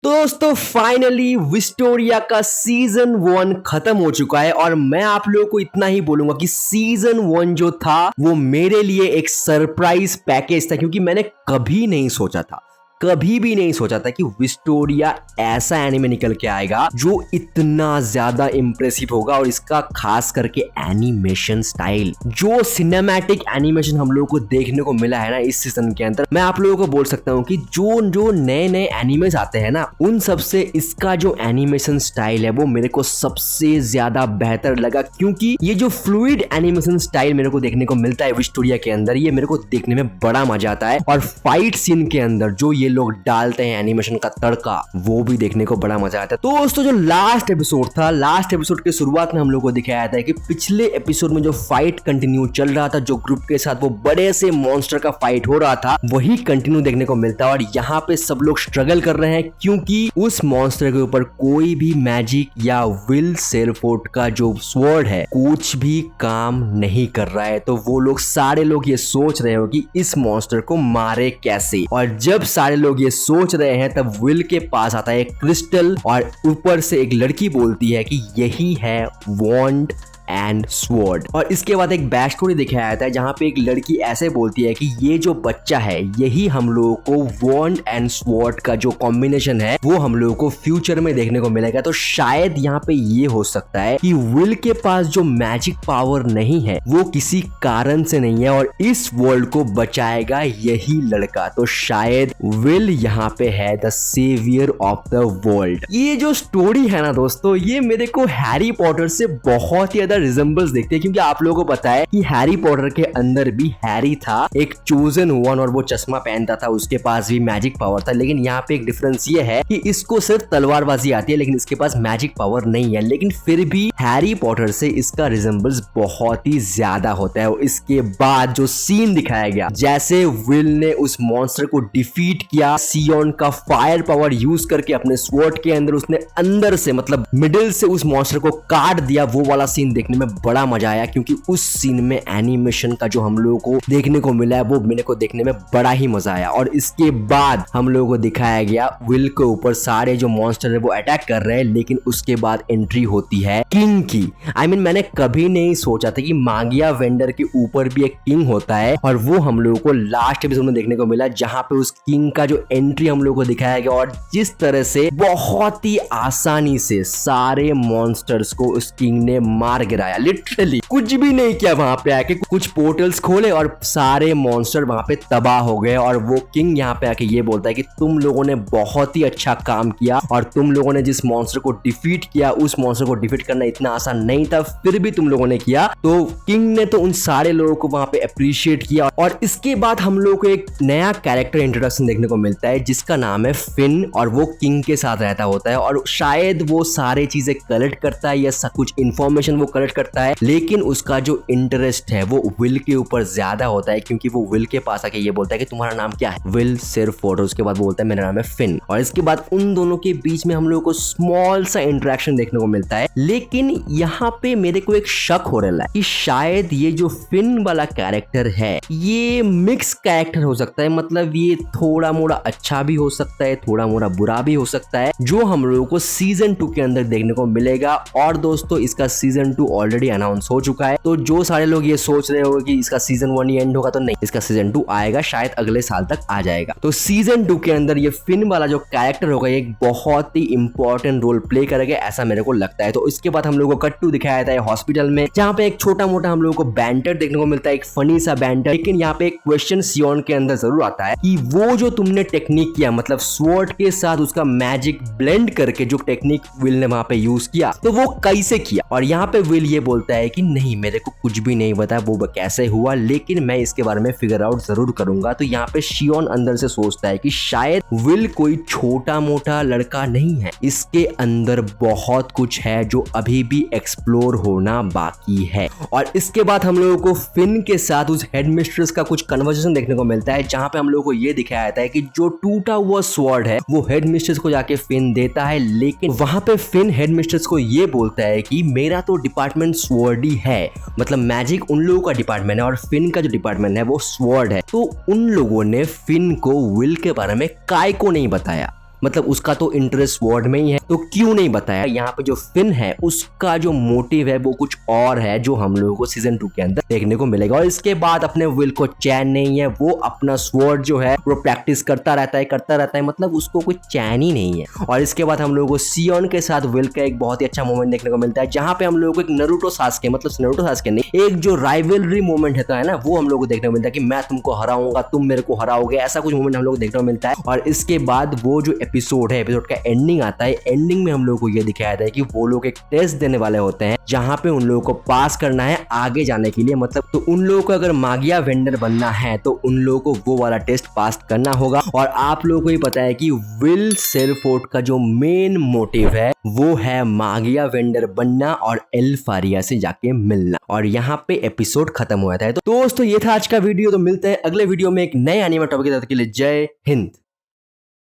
तो दोस्तों फाइनली विस्टोरिया का सीजन 1 खत्म हो चुका है और मैं आप लोगों को इतना ही बोलूंगा कि सीजन 1 जो था वो मेरे लिए एक सरप्राइज पैकेज था, क्योंकि मैंने कभी भी नहीं सोचा था कि विस्टोरिया ऐसा एनिमे निकल के आएगा जो इतना ज्यादा इंप्रेसिव होगा। और इसका खास करके एनिमेशन स्टाइल, जो सिनेमैटिक एनिमेशन हम लोगों को देखने को मिला है ना इस सीजन के अंदर, मैं आप लोगों को बोल सकता हूँ कि जो नए नए एनिमेस आते हैं ना उन सबसे इसका जो एनिमेशन स्टाइल है वो मेरे को सबसे ज्यादा बेहतर लगा। क्योंकि ये जो फ्लूइड एनिमेशन स्टाइल मेरे को देखने को मिलता है विस्टोरिया के अंदर, ये मेरे को देखने में बड़ा मजा आता है। और फाइट सीन के अंदर जो ये लोग डालते हैं एनिमेशन का तड़का, वो भी देखने को बड़ा मजा आता है। तो दोस्तों जो लास्ट एपिसोड था, लास्ट एपिसोड के शुरुआत में हम लोग को दिखाया था कि पिछले एपिसोड में जो फाइट कंटिन्यू चल रहा था, जो ग्रुप के साथ वो बड़े से मॉन्स्टर का फाइट हो रहा था, वही कंटिन्यू देखने को मिलता है। और यहाँ पे सब लोग स्ट्रगल कर रहे हैं क्योंकि उस मॉन्स्टर के ऊपर कोई भी मैजिक या विल सेरफोर्ट का जो स्वॉर्ड है कुछ भी काम नहीं कर रहा है। तो वो लोग सारे लोग ये सोच रहे हो कि इस मॉन्स्टर को मारे कैसे। और जब सारे लोग ये सोच रहे हैं तब विल के पास आता है एक क्रिस्टल और ऊपर से एक लड़की बोलती है कि यही है वॉन्ड एंड स्वॉर्ड। और इसके बाद एक बैक स्टोरी दिखाया जाता है जहां पे एक लड़की ऐसे बोलती है कि ये जो बच्चा है यही हम लोगों को वॉन्ड एंड स्वॉर्ड का जो कॉम्बिनेशन है वो हम लोगों को फ्यूचर में देखने को मिलेगा। तो शायद यहाँ पे ये हो सकता है कि विल के पास जो मैजिक पावर नहीं है वो किसी कारण से नहीं है और इस वर्ल्ड को बचाएगा यही लड़का। तो शायद विल यहाँ पे है the saviour of the world. ये जो स्टोरी है ना दोस्तों, ये मेरे को हैरी पॉटर से बहुत ही रिजेंबल्स देखते हैं, क्योंकि आप लोगों को पता है कि हैरी पॉटर के अंदर भी हैरी था एक चोजन वन और वो चश्मा पहनता था, उसके पास भी मैजिक पावर था। लेकिन यहाँ पे एक डिफरेंस ये है कि इसको सिर्फ तलवारबाजी आती है लेकिन इसके पास मैजिक पावर नहीं है। लेकिन फिर भी हैरी पॉटर से इसका रिजेंबल्स बहुत ही ज्यादा होता है। और इसके बाद जो सीन दिखाया गया, जैसे विल ने उस मॉन्स्टर को डिफीट किया सियोन का फायर पावर यूज करके अपने स्वॉर्ड के अंदर, उसने अंदर से मतलब मिडिल से उस मॉन्स्टर को काट दिया, वो वाला सीन देखने में बड़ा मजा आया। क्योंकि उस सीन में एनिमेशन का जो हम लोगों को देखने को मिला है वो मेरे को देखने में बड़ा ही मजा आया। और इसके बाद हम लोगों को दिखाया गया विल के ऊपर सारे जो मॉन्स्टर है वो अटैक कर रहे हैं, लेकिन उसके बाद एंट्री होती है किंग की। मैंने कभी नहीं सोचा था कि मागिया वेंडर के ऊपर भी एक किंग होता है, और वो हम लोगों को लास्ट एपिसोड में देखने को मिला जहां पे उस किंग का जो एंट्री हम लोगों को दिखाया गया और जिस तरह से बहुत ही आसानी से सारे मॉन्स्टर्स को उस किंग ने मार गिराया। लिटरली कुछ भी नहीं किया, वहां पे आके कुछ पोर्टल्स खोले और सारे मॉन्स्टर वहां पे तबाह हो गए। और वो किंग यहाँ पे आके ये बोलता है कि तुम लोगों ने बहुत ही अच्छा काम किया और तुम लोगों ने जिस मॉन्स्टर को डिफीट किया, उस मॉन्स्टर को डिफीट करना इतना आसान नहीं था, फिर भी तुम लोगों ने किया। तो किंग ने तो उन सारे लोगों को वहां पे अप्रिशिएट किया। और इसके बाद हम लोगों को एक नया कैरेक्टर इंट्रोडक्शन देखने को मिलता है जिसका नाम है फिन, और वो किंग के साथ रहता होता है और शायद वो सारे चीजें कलेक्ट करता है या कुछ इंफॉर्मेशन वो कलेक्ट करता है। लेकिन उसका जो इंटरेस्ट है वो विल के ऊपर ज्यादा होता है, क्योंकि वो विल के पास आके ये बोलता है कि तुम्हारा नाम क्या है। विल सिर्फ और उसके बाद बोलता है मेरा नाम है फिन। और इसके बाद उन दोनों के बीच में हम लोगों को स्मॉल सा इंटरेक्शन देखने को मिलता है। लेकिन यहाँ पे मेरे को एक शक हो रहा है कि शायद ये जो फिन वाला कैरेक्टर है ये मिक्स कैरेक्टर हो सकता है। मतलब ये थोड़ा मोड़ा अच्छा भी हो सकता है, थोड़ा मोड़ा बुरा भी हो सकता है, जो हम लोगों को सीजन 2 के अंदर देखने को मिलेगा। और दोस्तों इसका सीजन 2 ऑलरेडी अनाउंस हो चुका है। तो जो सारे लोग ये सोच रहे हो कि इसका सीजन 1 ही एंड होगा, तो नहीं, इसका सीजन 2 आएगा, शायद अगले साल तक आ जाएगा। तो सीजन 2 के अंदर ये फिन वाला जो कैरेक्टर होगा एक बहुत ही इंपॉर्टेंट रोल प्ले करेगा, ऐसा मेरे को लगता है। तो इसके बाद हम लोगों को कट टू दिखाया जाता है हॉस्पिटल में, जहाँ पे एक छोटा मोटा हम लोगों को बैंटर देखने को मिलता है, एक फनी सा बैंटर। लेकिन यहाँ पे एक क्वेश्चन सियोन के अंदर जरूर आता है कि वो जो तुमने टेक्निक किया, मतलब स्वॉर्ड के साथ उसका मैजिक ब्लेंड करके जो टेक्निक विल ने वहां पे यूज किया, तो वो कैसे किया। और यहाँ पे विल ये बोलता है कि नहीं, मेरे को कुछ भी नहीं पता वो कैसे हुआ, लेकिन मैं इसके बारे में फिगर आउट जरूर करूंगा। तो यहाँ पे शियोन अंदर से सोचता है कि शायद विल कोई छोटा मोटा लड़का नहीं है, इसके अंदर बहुत कुछ है जो अभी भी एक्सप्लोर होना बाकी है। और इसके बाद हम लोगों को फिन के साथ उस हेडमिस्ट्रेस का कुछ कन्वर्सेशन देखने को मिलता है, जहां पे हम लोगों को ये दिखाया जाता है कि जो टूटा हुआ स्वॉर्ड है वो हेडमिस्ट्रेस को जाके फिन देता है। लेकिन वहां पे फिन हेडमिस्ट्रेस को ये बोलता है कि मेरा तो डिपार्टमेंट स्वॉर्ड ही है, मतलब मैजिक उन लोगों का डिपार्टमेंट है और फिन का जो डिपार्टमेंट है वो स्वॉर्ड है। तो उन लोगों ने फिन को विल के बारे में काय को नहीं बताया। मतलब उसका तो इंटरेस्ट स्वॉर्ड में ही है, तो क्यों नहीं बताया। यहाँ पे जो फिन है उसका जो मोटिव है वो कुछ और है, जो हम लोगों को सीजन 2 के अंदर देखने को मिलेगा। और इसके बाद अपने विल को चैन नहीं है, वो अपना स्वॉर्ड जो है वो प्रैक्टिस करता रहता है, मतलब उसको कोई चैन ही नहीं है। और इसके बाद हम लोगों को सियोन के साथ विल का एक बहुत ही अच्छा मोमेंट देखने को मिलता है, जहाँ पे हम लोगों को एक नारुतो सास्के, मतलब नारुतो सास्के नहीं, एक जो राइवलरी मोमेंट है ना, वो हम लोगों को देखने को मिलता है कि मैं तुमको हराऊंगा, तुम मेरे को हराओगे, ऐसा कुछ मोमेंट हम लोग को देखने को मिलता है। और इसके बाद वो जो एपिसोड है, एपिसोड का एंडिंग आता है, एंडिंग में हम लोगों को ये दिखाया जाता है कि वो लोग एक टेस्ट देने वाले होते हैं, जहाँ पे उन लोगों को पास करना है आगे जाने के लिए। मतलब तो उन लोगों को अगर मागिया वेंडर बनना है तो उन लोगों को वो वाला टेस्ट पास करना होगा। और आप लोगों को ही पता है कि विल सेलफोर्ड का जो मेन मोटिव है वो है मागिया वेंडर बनना और एल्फारिया से जाके मिलना। और यहाँ पे एपिसोड खत्म हो जाता है। तो दोस्तों ये था आज का वीडियो, तो मिलते हैं अगले वीडियो में एक नए एनीमे टॉपिक के साथ। के लिए जय हिंद।